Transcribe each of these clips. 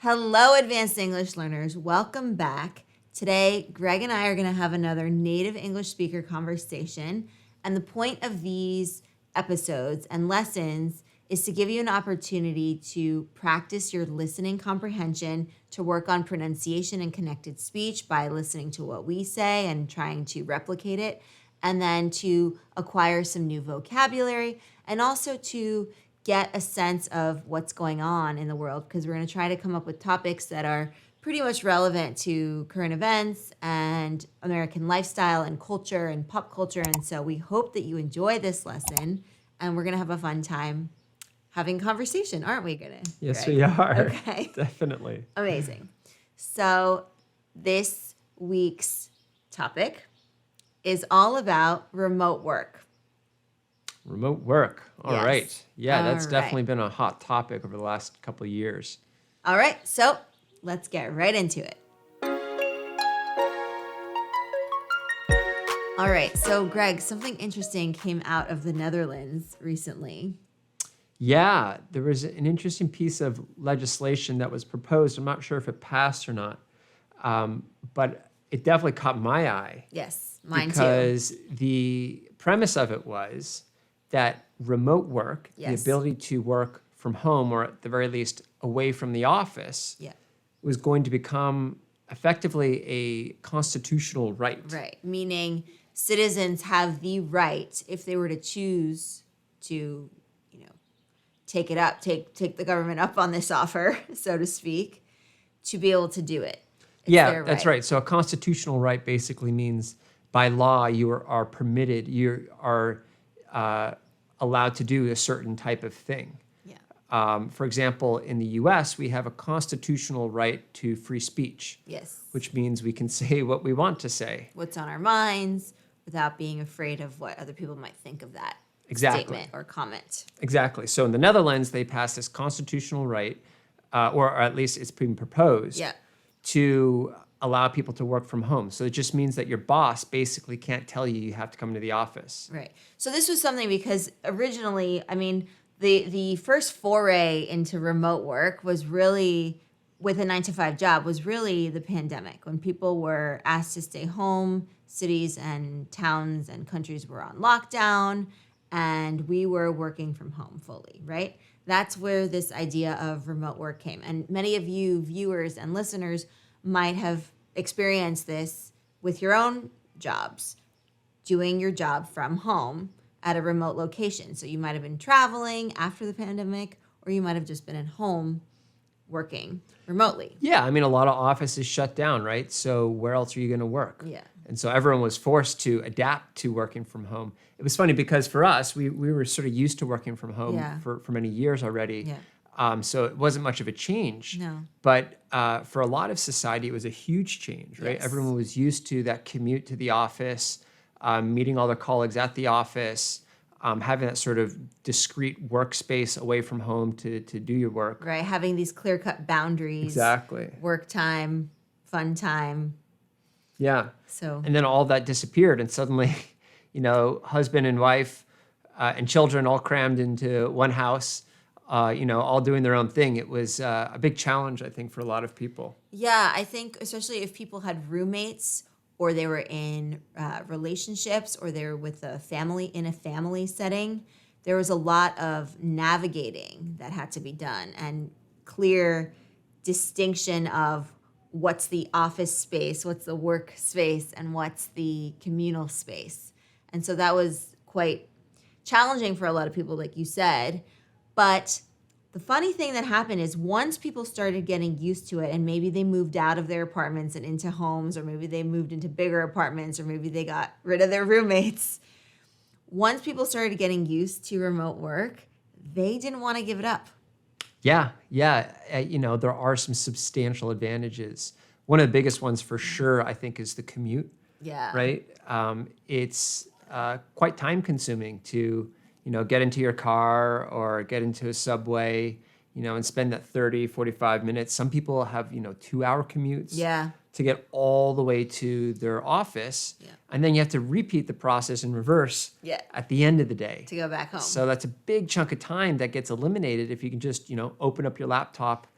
Hello, advanced English learners. Welcome back. Today, Greg and I are going to have another native English speaker conversation. And the point of these episodes and lessons is to give you an opportunity to practice your listening comprehension, to work on pronunciation and connected speech by listening to what we say and trying to replicate it, and then to acquire some new vocabulary, and also to get a sense of what's going on in the world, because we're going to try to come up with topics that are pretty much relevant to current events and American lifestyle and culture and pop culture. And so we hope that you enjoy this lesson, and we're going to have a fun time having conversation, aren't we, going to? Yes, Greg? we are. Okay. Definitely. Amazing. So this week's topic is all about remote work. Remote work. All Yes. right. Yeah, that's All definitely right. been a hot topic over the last couple of years. All right, so let's get right into it. All right, so Greg, something interesting came out of the Netherlands recently. Yeah, there was an interesting piece of legislation that was proposed. I'm not sure if it passed or not, but it definitely caught my eye. Yes, mine Because the premise of it was that remote work, Yes. the ability to work from home or at the very least away from the office, too. Yeah, was going to become effectively a constitutional right. right. Meaning citizens have the right, if they were to choose to, take the government up on this offer, so to speak, to be able to do it. It's Yeah, their that's right. So a constitutional right basically means by law you are permitted, you are allowed to do a certain type of thing. Yeah. For example, in the U.S., we have a constitutional right to free speech, Yes. which means we can say what we want to say. What's on our minds without being afraid of what other people might think of that Exactly. statement or comment. Exactly. So in the Netherlands, they passed this constitutional right, or at least it's being proposed, Yeah. to allow people to work from home. So it just means that your boss basically can't tell you you have to come to the office. Right. So this was something because originally, the first foray into remote work was really with a 9-to-5 job was really the pandemic, when people were asked to stay home, cities and towns and countries were on lockdown, and we were working from home fully, right? That's where this idea of remote work came. And many of you viewers and listeners might have experienced this with your own jobs, doing your job from home at a remote location. So you might have been traveling after the pandemic, or you might have just been at home working remotely. Yeah, I mean, a lot of offices shut down, right? So where else are you going to work? Yeah. And so everyone was forced to adapt to working from home. It was funny because for us, we were sort of used to working from home Yeah. for many years already. Yeah. So it wasn't much of a change. No. But for a lot of society, it was a huge change, right? Yes. Everyone was used to that commute to the office, meeting all their colleagues at the office, having that sort of discrete workspace away from home to do your work. Right. Having these clear-cut boundaries. Exactly. Work time, fun time. Yeah. So And then all that disappeared, and suddenly, husband and wife and children all crammed into one house, all doing their own thing. It was a big challenge, I think, for a lot of people. yeah, I think especially if people had roommates, or they were in relationships, or they were with a family in a family setting, there was a lot of navigating that had to be done, and clear distinction of what's the office space, what's the work space, and what's the communal space. And so that was quite challenging for a lot of people, like you said. But the funny thing that happened is once people started getting used to it, and maybe they moved out of their apartments and into homes, or maybe they moved into bigger apartments, or maybe they got rid of their roommates. Once people started getting used to remote work, they didn't want to give it up. Yeah. There are some substantial advantages. One of the biggest ones for sure, I think, is the commute, Yeah. right? It's quite time consuming to, get into your car or get into a subway, and spend that 30, 45 minutes. Some people have, 2-hour commutes. Yeah. To get all the way to their office. Yeah. And then you have to repeat the process in reverse Yeah. at the end of the day. To go back home. So that's a big chunk of time that gets eliminated if you can just, open up your laptop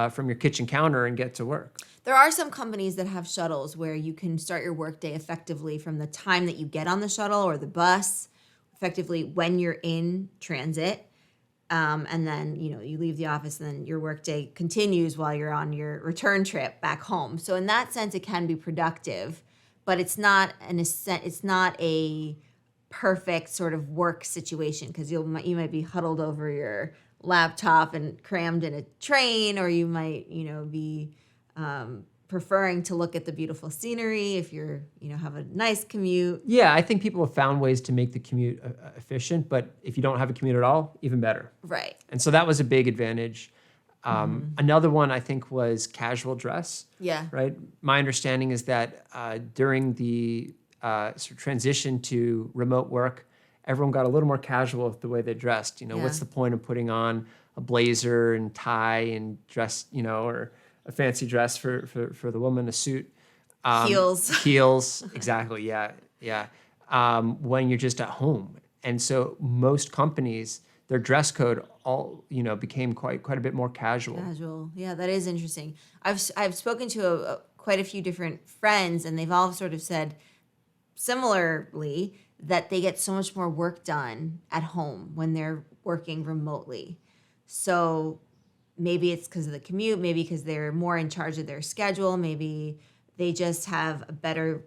from your kitchen counter and get to work. There are some companies that have shuttles where you can start your workday effectively from the time that you get on the shuttle or the bus, effectively when you're in transit. And then, you leave the office and then your workday continues while you're on your return trip back home. So in that sense, it can be productive, but it's not a perfect sort of work situation because you might be huddled over your laptop and crammed in a train, or you might, be preferring to look at the beautiful scenery if you're, have a nice commute. Yeah, I think people have found ways to make the commute efficient, but if you don't have a commute at all, even better. Right. And so that was a big advantage. Another one I think was casual dress. Yeah. Right. My understanding is that during the sort of transition to remote work, everyone got a little more casual with the way they dressed. What's the point of putting on a blazer and tie and dress, or a fancy dress for the woman, a suit. Heels, exactly, yeah. When you're just at home. And so most companies, their dress code all, became quite a bit more casual. Casual, yeah, that is interesting. I've spoken to quite a few different friends, and they've all sort of said similarly that they get so much more work done at home when they're working remotely. So maybe it's because of the commute, maybe because they're more in charge of their schedule, maybe they just have a better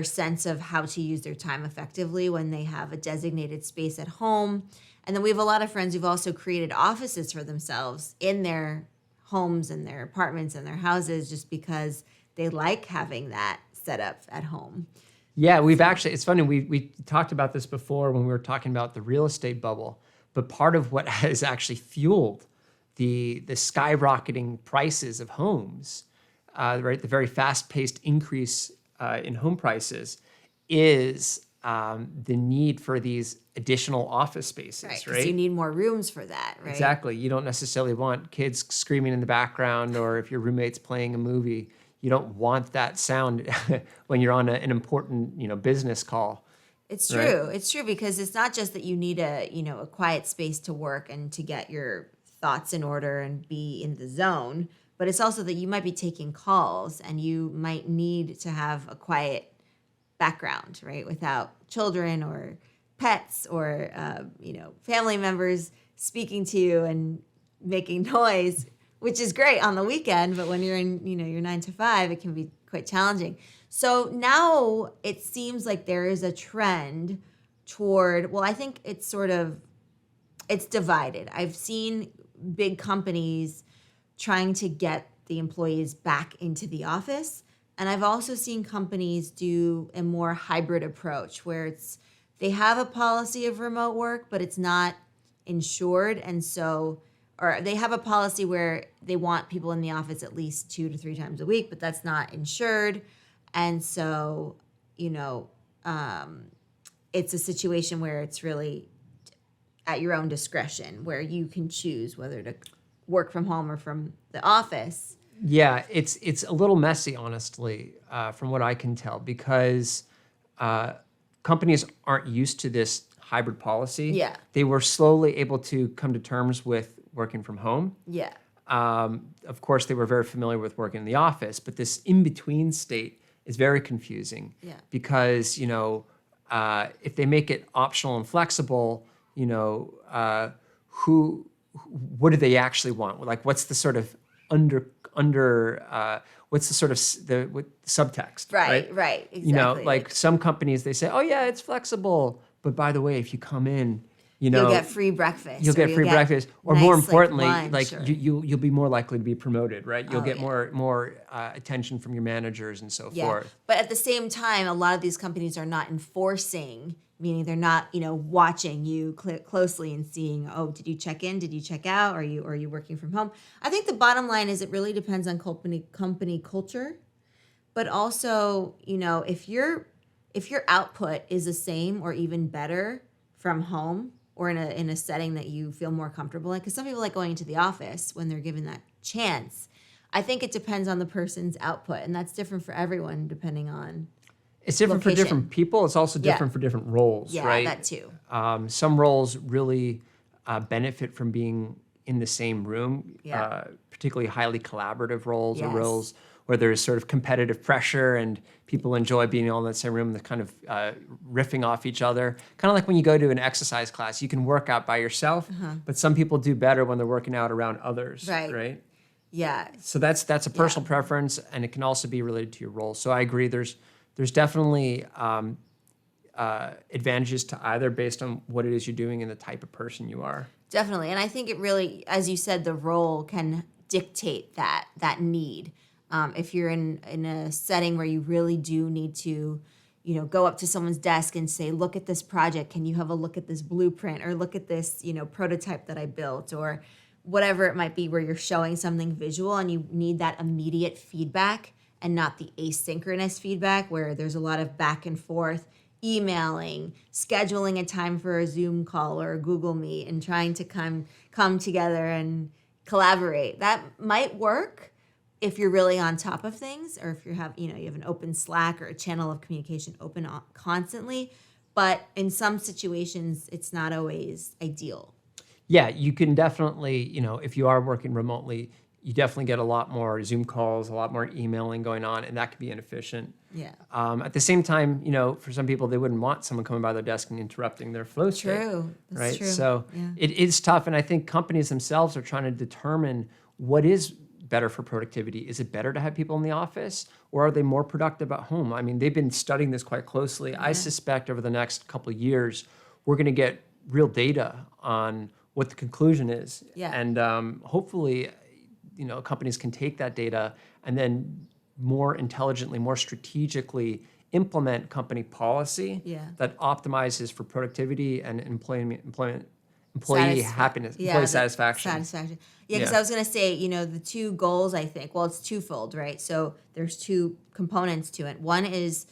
sense of how to use their time effectively when they have a designated space at home. And then we have a lot of friends who've also created offices for themselves in their homes and their apartments and their houses just because they like having that set up at home. Yeah, it's funny, we talked about this before when we were talking about the real estate bubble, but part of what has actually fueled the skyrocketing prices of homes, right, the very fast-paced increase in home prices is the need for these additional office spaces, right? Right? You need more rooms for that, right? Exactly. You don't necessarily want kids screaming in the background, or if your roommate's playing a movie, you don't want that sound when you're on an important, business call. It's true. Right? It's true because it's not just that you need a quiet space to work and to get your thoughts in order and be in the zone, but it's also that you might be taking calls and you might need to have a quiet background, right? Without children or pets or, family members speaking to you and making noise, which is great on the weekend, but when you're in, your 9 to 5, it can be quite challenging. So now it seems like there is a trend toward, I think it's divided. I've seen big companies trying to get the employees back into the office. And I've also seen companies do a more hybrid approach where they have a policy of remote work, but it's not insured. And so, or they have a policy where they want people in the office at least 2 to 3 times a week, but that's not insured. And so, it's a situation where it's really at your own discretion, where you can choose whether to work from home or from the office. Yeah, it's a little messy, honestly, from what I can tell, because companies aren't used to this hybrid policy. Yeah. They were slowly able to come to terms with working from home. Yeah. Of course, they were very familiar with working in the office, but this in-between state is very confusing. Yeah. Because, if they make it optional and flexible, what do they actually want? Like, what's the sort of what's the sort of the subtext? Right, exactly. Like some companies, they say, oh yeah, it's flexible, but by the way, if you come in, you'll get free breakfast. You'll get free breakfast, or nice, more importantly, lunch, you'll be more likely to be promoted, right? You'll get more attention from your managers and so forth. But at the same time, a lot of these companies are not enforcing, meaning they're not, watching you closely and seeing, oh, did you check in? Did you check out? Are you working from home? I think the bottom line is it really depends on company culture, but also, if your output is the same or even better from home, or in a setting that you feel more comfortable in. Because some people like going into the office when they're given that chance. I think it depends on the person's output, and that's different for everyone depending on It's different location. For different people. It's also different for different roles, right? Yeah, that too. Some roles really benefit from being in the same room, Yeah. particularly highly collaborative roles or Yes. roles where there's sort of competitive pressure and people enjoy being all in the same room and kind of riffing off each other. Kind of like when you go to an exercise class, you can work out by yourself, but some people do better when they're working out around others, right? Yeah. So that's a personal preference, and it can also be related to your role. So I agree. There's definitely advantages to either based on what it is you're doing and the type of person you are. Definitely. And I think it really, as you said, the role can dictate that need. If you're in a setting where you really do need to, go up to someone's desk and say, look at this project. Can you have a look at this blueprint or look at this, prototype that I built or whatever it might be where you're showing something visual and you need that immediate feedback and not the asynchronous feedback where there's a lot of back and forth emailing, scheduling a time for a Zoom call or a Google Meet and trying to come together and collaborate. That might work if you're really on top of things or if you have an open Slack or a channel of communication open constantly, but in some situations it's not always ideal. Yeah, you can definitely, if you are working remotely, you definitely get a lot more Zoom calls, a lot more emailing going on, and that can be inefficient. Yeah. At the same time, for some people, they wouldn't want someone coming by their desk and interrupting their flow state. True. That's right? true. So Yeah. it is tough, and I think companies themselves are trying to determine what is better for productivity. Is it better to have people in the office, or are they more productive at home? I mean, they've been studying this quite closely. I suspect over the next couple of years, we're going to get real data on what the conclusion is. Yeah. And hopefully, companies can take that data and then more intelligently, more strategically implement company policy that optimizes for productivity and employee happiness, employee satisfaction. Yeah, because I was going to say, the two goals, I think, well, it's twofold, right? So there's two components to it. One is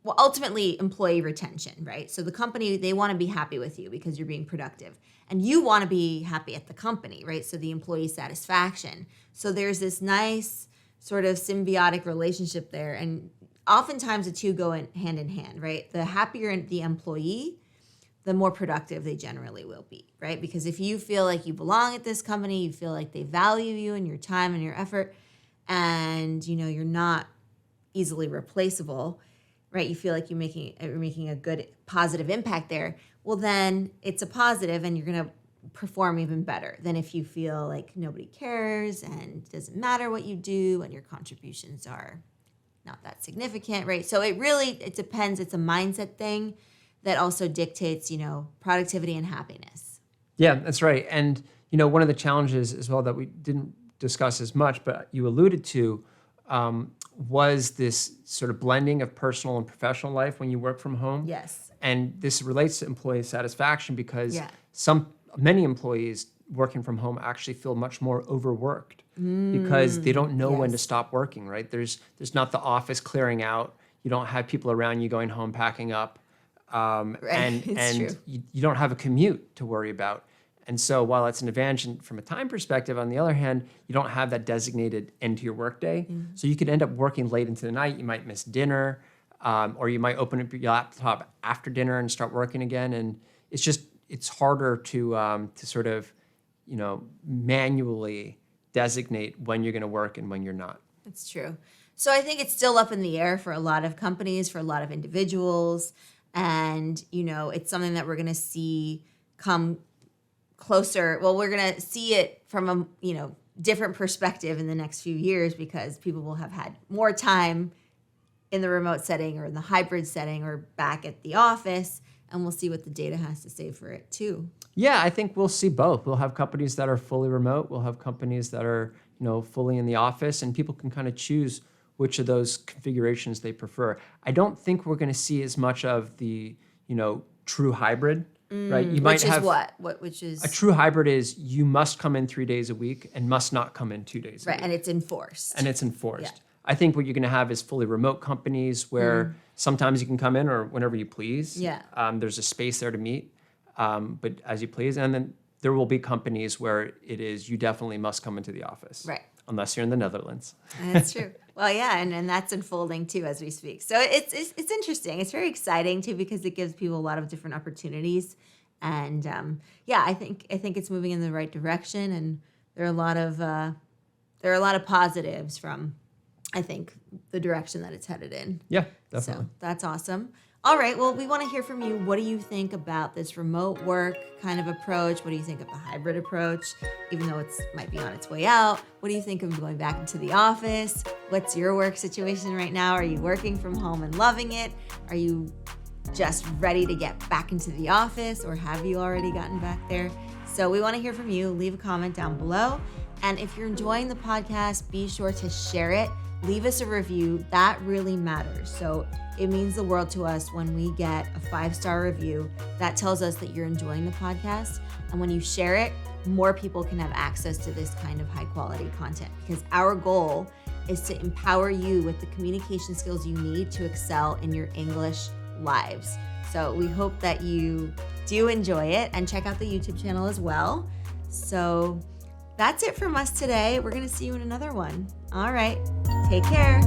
ultimately employee retention, right? So the company, they want to be happy with you because you're being productive. And you want to be happy at the company, right? So the employee satisfaction. So there's this nice sort of symbiotic relationship there. And oftentimes the two go hand in hand, right? The happier the employee, the more productive they generally will be, right? Because if you feel like you belong at this company, you feel like they value you and your time and your effort, and you're not easily replaceable, right? You feel like you're making a good positive impact there. Well, then it's a positive, and you're gonna perform even better than if you feel like nobody cares and it doesn't matter what you do and your contributions are not that significant, right? So it depends. It's a mindset thing that also dictates, productivity and happiness. Yeah, that's right. And, one of the challenges as well that we didn't discuss as much, but you alluded to, was this sort of blending of personal and professional life when you work from home. Yes. And this relates to employee satisfaction because many employees working from home actually feel much more overworked because they don't know when to stop working, right? There's not the office clearing out. You don't have people around you going home, packing up. And you don't have a commute to worry about. And so while it's an advantage from a time perspective, on the other hand, you don't have that designated end to your workday. So you could end up working late into the night. You might miss dinner, or you might open up your laptop after dinner and start working again. And it's harder to sort of, manually designate when you're going to work and when you're not. That's true. So I think it's still up in the air for a lot of companies, for a lot of individuals. And, it's something that we're going to see come closer. Well, we're going to see it from a, different perspective in the next few years because people will have had more time in the remote setting or in the hybrid setting or back at the office. And we'll see what the data has to say for it too. Yeah, I think we'll see both. We'll have companies that are fully remote. We'll have companies that are, fully in the office, and people can kind of choose which of those configurations they prefer. I don't think we're going to see as much of the, true hybrid, right? You might have which is a true hybrid is you must come in 3 days a week and must not come in 2 days a week. Right, and it's enforced. Yeah. I think what you're going to have is fully remote companies where sometimes you can come in or whenever you please. Yeah. There's a space there to meet, but as you please. And then there will be companies where it is you definitely must come into the office. Right. Unless you're in the Netherlands. That's true. Well, yeah, and that's unfolding too as we speak. So it's interesting. It's very exciting too because it gives people a lot of different opportunities. And yeah, I think it's moving in the right direction, and there are a lot of positives from, I think, the direction that it's headed in. Yeah, definitely. So that's awesome. All right, well, we want to hear from you. What do you think about this remote work kind of approach? What do you think of the hybrid approach, even though it might be on its way out? What do you think of going back into the office? What's your work situation right now? Are you working from home and loving it? Are you just ready to get back into the office, or have you already gotten back there? So we want to hear from you. Leave a comment down below. And if you're enjoying the podcast, be sure to share it. Leave us a review. That really matters. So it means the world to us when we get a 5-star review. That tells us that you're enjoying the podcast. And when you share it, more people can have access to this kind of high quality content, because our goal is to empower you with the communication skills you need to excel in your English lives. So we hope that you do enjoy it, and check out the YouTube channel as well. So that's it from us today. We're going to see you in another one. All right. Take care.